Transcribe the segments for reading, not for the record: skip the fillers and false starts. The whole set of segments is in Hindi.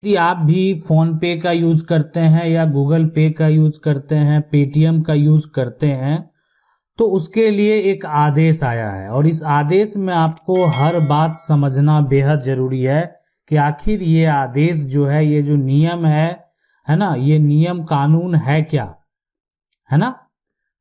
यदि आप भी फोन पे का यूज करते हैं या गूगल पे का यूज करते हैं, पेटीएम का यूज करते हैं, तो उसके लिए एक आदेश आया है और इस आदेश में आपको हर बात समझना बेहद जरूरी है कि आखिर ये आदेश जो है, ये जो नियम है ना, ये नियम कानून है क्या, है ना।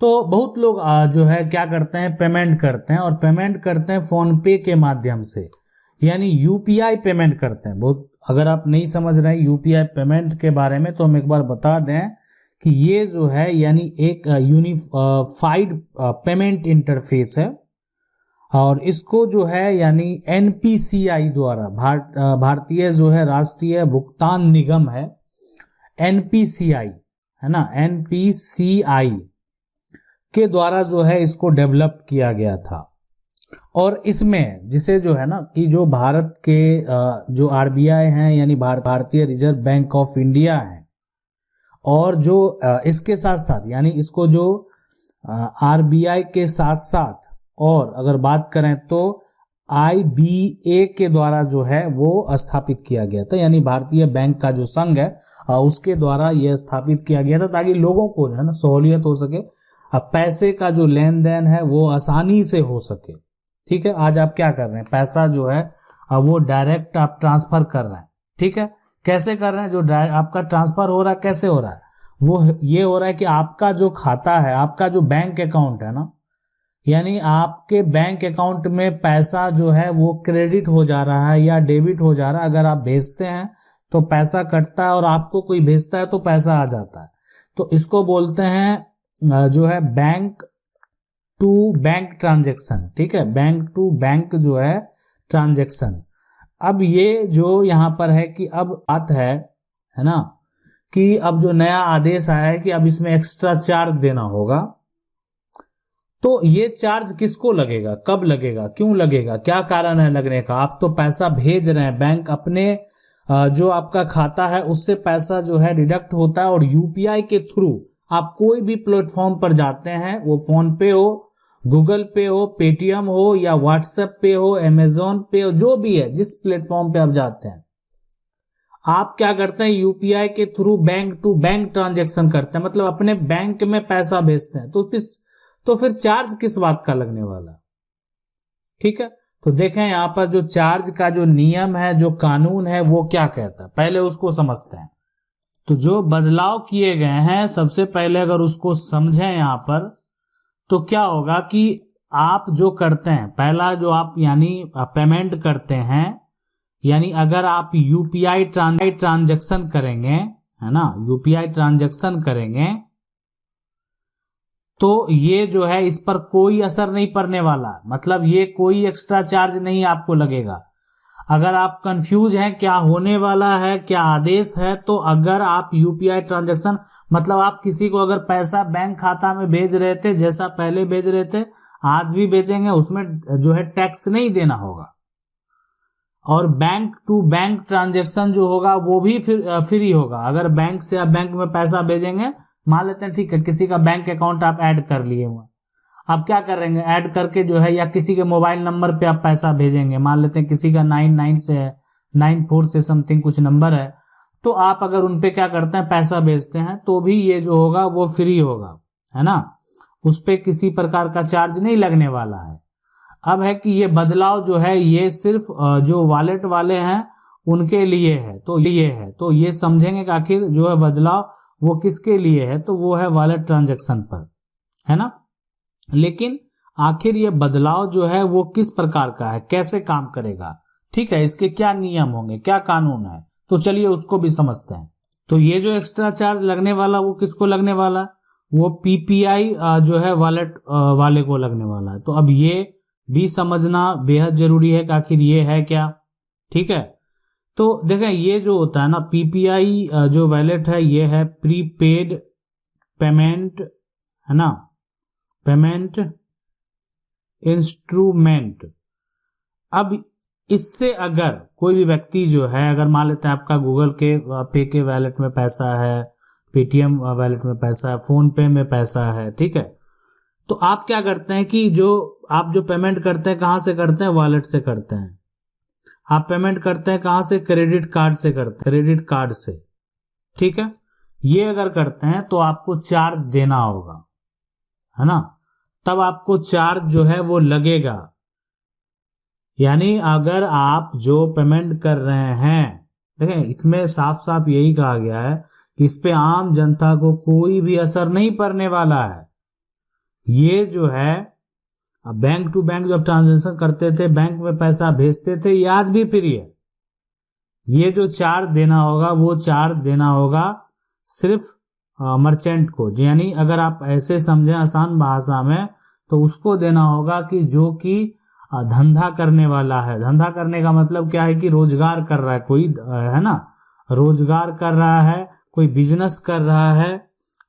तो बहुत लोग जो है क्या करते हैं, पेमेंट करते हैं और पेमेंट करते हैं फोन पे के माध्यम से, यानी यूपीआई पेमेंट करते हैं। बहुत, अगर आप नहीं समझ रहे हैं यूपीआई पेमेंट के बारे में तो हम एक बार बता दें कि ये जो है यानी एक यूनिफाइड पेमेंट इंटरफेस है और इसको जो है यानी एनपीसीआई द्वारा, भारतीय जो है राष्ट्रीय भुगतान निगम है, एनपीसीआई है ना, एनपीसीआई के द्वारा जो है इसको डेवलप किया गया था। और इसमें जिसे जो है ना कि जो भारत के जो आरबीआई हैं यानी भारतीय रिजर्व बैंक ऑफ इंडिया है, और जो इसके साथ साथ यानी इसको जो आरबीआई के साथ साथ और अगर बात करें तो आईबीए के द्वारा जो है वो स्थापित किया गया था, यानी भारतीय बैंक का जो संघ है उसके द्वारा यह स्थापित किया गया था ताकि लोगों को जो है ना सहूलियत हो सके, पैसे का जो लेन देन है वो आसानी से हो सके। ठीक है, आज आप क्या कर रहे हैं, पैसा जो है वो डायरेक्ट आप ट्रांसफर कर रहे हैं। ठीक है, कैसे कर रहे हैं, जो आपका ट्रांसफर हो रहा है कैसे हो रहा है, वो ये हो रहा है कि आपका जो खाता है, आपका जो बैंक अकाउंट है ना, यानी आपके बैंक अकाउंट में पैसा जो है वो क्रेडिट हो जा रहा है या डेबिट हो जा रहा है। अगर आप भेजते हैं तो पैसा कटता है और आपको कोई भेजता है तो पैसा आ जाता है। तो इसको बोलते हैं जो है बैंक टू बैंक ट्रांजैक्शन। ठीक है, बैंक टू बैंक जो है ट्रांजैक्शन। अब ये जो यहां पर है कि अब बात है ना, कि अब जो नया आदेश आया है कि अब इसमें एक्स्ट्रा चार्ज देना होगा। तो ये चार्ज किसको लगेगा, कब लगेगा, क्यों लगेगा, क्या कारण है लगने का। आप तो पैसा भेज रहे हैं, बैंक अपने जो आपका खाता है उससे पैसा जो है डिडक्ट होता है और यूपीआई के थ्रू आप कोई भी प्लेटफॉर्म पर जाते हैं, वो फोन पे हो, गूगल पे हो, पेटीएम हो या व्हाट्सएप पे हो, अमेजोन पे हो, जो भी है, जिस प्लेटफॉर्म पे आप जाते हैं, आप क्या करते हैं, यूपीआई के through bank to bank transaction करते हैं, मतलब अपने बैंक में पैसा भेजते हैं। तो फिर चार्ज किस बात का लगने वाला। ठीक है, तो देखें यहां पर जो चार्ज का जो नियम है, जो कानून है, वो क्या कहता है, पहले उसको समझते हैं। तो जो बदलाव किए गए हैं, सबसे पहले अगर उसको समझें यहां पर, तो क्या होगा कि आप जो करते हैं, पहला जो आप यानी पेमेंट करते हैं, यानी अगर आप यूपीआई ट्रांजैक्शन करेंगे, है ना, यूपीआई ट्रांजैक्शन करेंगे तो ये जो है इस पर कोई असर नहीं पड़ने वाला, मतलब ये कोई एक्स्ट्रा चार्ज नहीं आपको लगेगा। अगर आप कंफ्यूज हैं क्या होने वाला है, क्या आदेश है, तो अगर आप यूपीआई ट्रांजैक्शन, मतलब आप किसी को अगर पैसा बैंक खाता में भेज रहे थे, जैसा पहले भेज रहे थे आज भी भेजेंगे, उसमें जो है टैक्स नहीं देना होगा। और बैंक टू बैंक ट्रांजैक्शन जो होगा वो भी फ्री होगा। अगर बैंक से आप बैंक में पैसा भेजेंगे, मान लेते हैं ठीक है किसी का बैंक अकाउंट आप ऐड कर लिए हुए, आप क्या करेंगे, ऐड करके जो है या किसी के मोबाइल नंबर पे आप पैसा भेजेंगे, मान लेते हैं किसी का 99 से है, 94 से समथिंग कुछ नंबर है, तो आप अगर उनपे क्या करते हैं पैसा भेजते हैं तो भी ये जो होगा वो फ्री होगा, है ना, उस पे किसी प्रकार का चार्ज नहीं लगने वाला है। अब है कि ये बदलाव जो है ये सिर्फ जो वॉलेट वाले हैं उनके लिए है, तो ये समझेंगे कि आखिर जो है बदलाव वो किसके लिए है, तो वो है वॉलेट ट्रांजैक्शन पर, है ना। लेकिन आखिर ये बदलाव जो है वो किस प्रकार का है, कैसे काम करेगा, ठीक है, इसके क्या नियम होंगे, क्या कानून है, तो चलिए उसको भी समझते हैं। तो ये जो एक्स्ट्रा चार्ज लगने वाला वो किसको लगने वाला, वो पीपीआई जो है वॉलेट वाले को लगने वाला है। तो अब ये भी समझना बेहद जरूरी है कि आखिर ये है क्या। ठीक है, तो देखें ये जो होता है ना पीपीआई जो वॉलेट है, ये है प्रीपेड पेमेंट, है ना, पेमेंट इंस्ट्रूमेंट। अब इससे अगर कोई भी व्यक्ति जो है, अगर मान लेते हैं आपका गूगल के पे के वॉलेट में पैसा है, पेटीएम वॉलेट में पैसा है, फोन पे में पैसा है, ठीक है, तो आप क्या करते हैं कि जो आप जो पेमेंट करते हैं कहां से करते हैं, वॉलेट से करते हैं। आप पेमेंट करते हैं कहां से, क्रेडिट कार्ड से करते हैं, क्रेडिट कार्ड से, ठीक है। ये अगर करते हैं तो आपको चार्ज देना होगा, है ना, तब आपको चार्ज जो है वो लगेगा। यानी अगर आप जो पेमेंट कर रहे हैं, देखें इसमें साफ साफ यही कहा गया है कि इस पे आम जनता को कोई भी असर नहीं पड़ने वाला है। ये जो है बैंक टू बैंक जब ट्रांजैक्शन करते थे, बैंक में पैसा भेजते थे, ये आज भी फ्री है। ये जो चार्ज देना होगा वो चार्ज देना होगा सिर्फ मर्चेंट को, यानी अगर आप ऐसे समझें आसान भाषा में तो उसको देना होगा कि जो कि धंधा करने वाला है। धंधा करने का मतलब क्या है कि रोजगार कर रहा है कोई, है ना, रोजगार कर रहा है कोई, बिजनेस कर रहा है,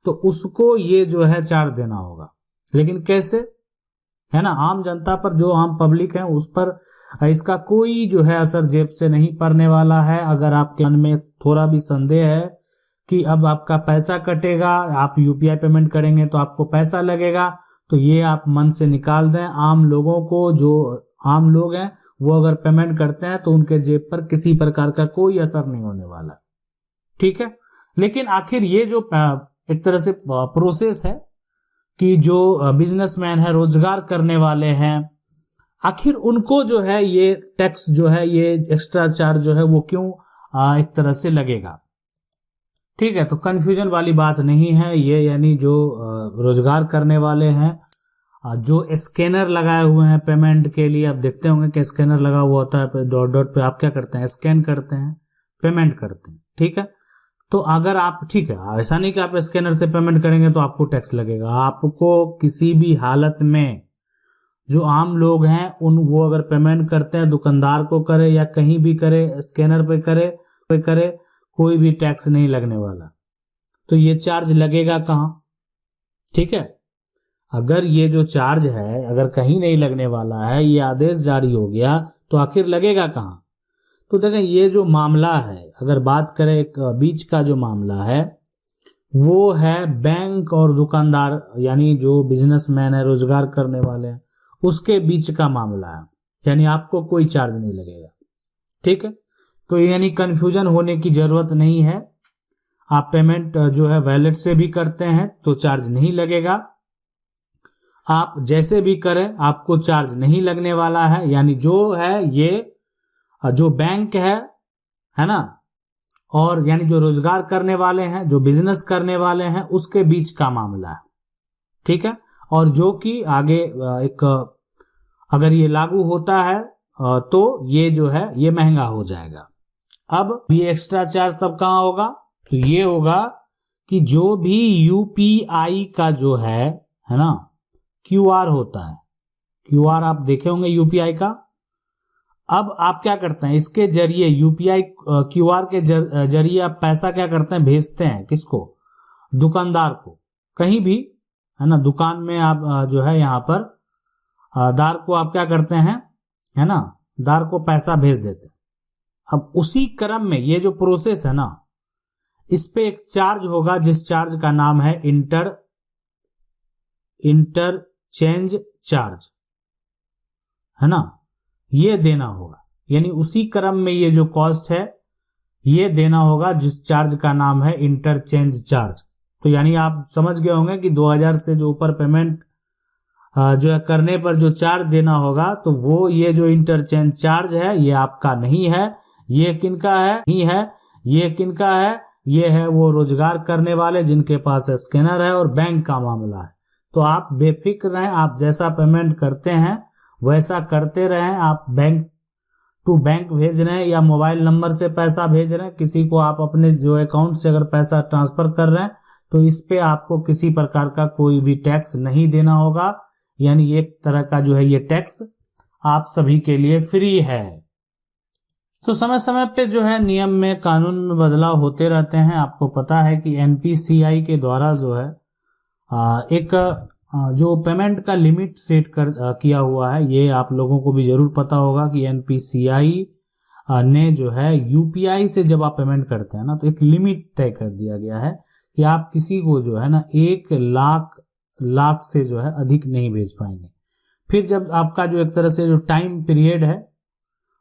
तो उसको ये जो है चार्ज देना होगा। लेकिन कैसे, है ना, आम जनता पर, जो आम पब्लिक है उस पर इसका कोई जो है असर जेब से नहीं पड़ने वाला है। अगर आपके मन में थोड़ा भी संदेह है कि अब आपका पैसा कटेगा, आप यूपीआई पेमेंट करेंगे तो आपको पैसा लगेगा, तो ये आप मन से निकाल दें। आम लोगों को, जो आम लोग हैं वो अगर पेमेंट करते हैं तो उनके जेब पर किसी प्रकार का कोई असर नहीं होने वाला, ठीक है। लेकिन आखिर ये जो एक तरह से प्रोसेस है कि जो बिजनेसमैन है, रोजगार करने वाले हैं, आखिर उनको जो है ये टैक्स जो है, ये एक्स्ट्रा चार्ज जो है वो क्यों एक तरह से लगेगा, ठीक है। तो कंफ्यूजन वाली बात नहीं है ये, यानी जो रोजगार करने वाले हैं, जो स्कैनर लगाए हुए हैं पेमेंट के लिए, आप देखते होंगे कि स्कैनर लगा हुआ होता है, डॉट डॉट पे आप क्या करते हैं, स्कैन करते हैं, पेमेंट करते हैं, ठीक है। तो अगर आप, ठीक है, ऐसा नहीं कि आप स्कैनर से पेमेंट करेंगे तो आपको टैक्स लगेगा। आपको किसी भी हालत में, जो आम लोग हैं वो अगर पेमेंट करते हैं, दुकानदार को करे या कहीं भी करे, स्कैनर पे करे, कोई भी टैक्स नहीं लगने वाला। तो ये चार्ज लगेगा कहाँ, ठीक है। अगर ये जो चार्ज है अगर कहीं नहीं लगने वाला है, ये आदेश जारी हो गया, तो आखिर लगेगा कहाँ। तो देखें ये जो मामला है, अगर बात करें एक बीच का जो मामला है, वो है बैंक और दुकानदार, यानी जो बिजनेसमैन है, रोजगार करने वाले हैं, उसके बीच का मामला है। यानी आपको कोई चार्ज नहीं लगेगा, ठीक है। तो यानी कंफ्यूजन होने की जरूरत नहीं है। आप पेमेंट जो है वैलेट से भी करते हैं तो चार्ज नहीं लगेगा, आप जैसे भी करें आपको चार्ज नहीं लगने वाला है। यानी जो है ये जो बैंक है ना, और यानी जो रोजगार करने वाले हैं, जो बिजनेस करने वाले हैं, उसके बीच का मामला है, ठीक है। और जो कि आगे एक अगर ये लागू होता है तो ये जो है ये महंगा हो जाएगा। अब ये एक्स्ट्रा चार्ज तब कहाँ होगा, तो ये होगा कि जो भी यूपीआई का जो है ना, क्यूआर होता है, क्यूआर आप देखे होंगे यूपीआई का। अब आप क्या करते हैं, इसके जरिए यूपीआई क्यूआर के जरिए आप पैसा क्या करते हैं, भेजते हैं किसको, दुकानदार को, कहीं भी, है ना, दुकान में आप जो है यहाँ पर दार को आप क्या करते हैं, है ना, दार को पैसा भेज देते हैं। अब उसी क्रम में ये जो प्रोसेस है ना, इस पे एक चार्ज होगा जिस चार्ज का नाम है इंटरचेंज चार्ज, है ना, ये देना होगा। यानी उसी क्रम में ये जो कॉस्ट है ये देना होगा जिस चार्ज का नाम है इंटरचेंज चार्ज। तो यानी आप समझ गए होंगे कि 2000 से जो ऊपर पेमेंट जो है करने पर जो चार्ज देना होगा, तो वो ये जो इंटरचेंज चार्ज है ये आपका नहीं है। ये किनका है, नहीं है, ये किनका है, ये है वो रोजगार करने वाले जिनके पास स्कैनर है और बैंक का मामला है। तो आप बेफिक्र रहें, आप जैसा पेमेंट करते हैं वैसा करते रहें। आप बैंक टू बैंक भेज रहे हैं या मोबाइल नंबर से पैसा भेज रहे हैं, किसी को आप अपने जो अकाउंट से अगर पैसा ट्रांसफर कर रहे हैं, तो इस पे आपको किसी प्रकार का कोई भी टैक्स नहीं देना होगा। यानी एक तरह का जो है ये टैक्स आप सभी के लिए फ्री है। तो समय समय पे जो है नियम में, कानून में बदलाव होते रहते हैं। आपको पता है कि एनपीसीआई के द्वारा जो है एक जो पेमेंट का लिमिट सेट किया हुआ है, ये आप लोगों को भी जरूर पता होगा कि एनपीसीआई ने जो है यूपीआई से जब आप पेमेंट करते हैं ना, तो एक लिमिट तय कर दिया गया है कि आप किसी को जो है ना 1 लाख से जो है अधिक नहीं भेज पाएंगे। फिर जब आपका जो एक तरह से जो टाइम पीरियड है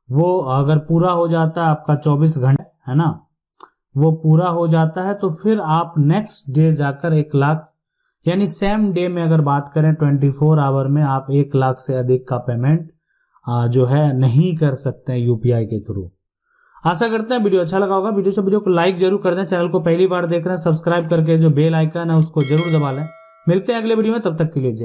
वो अगर पूरा हो जाता है आपका 24 घंटे, है ना, वो पूरा हो जाता है तो फिर आप नेक्स्ट डे जाकर 1 लाख, यानी सेम डे में अगर बात करें 24 आवर में आप 1 लाख से अधिक का पेमेंट जो है नहीं कर सकते हैं यूपीआई के थ्रू। आशा करते हैं वीडियो अच्छा लगा होगा। वीडियो को लाइक जरूर कर दें। चैनल को पहली बार देख रहे हैं सब्सक्राइब करके जो बेल आइकन है उसको जरूर दबा लें। मिलते हैं अगले वीडियो में, तब तक के लिए।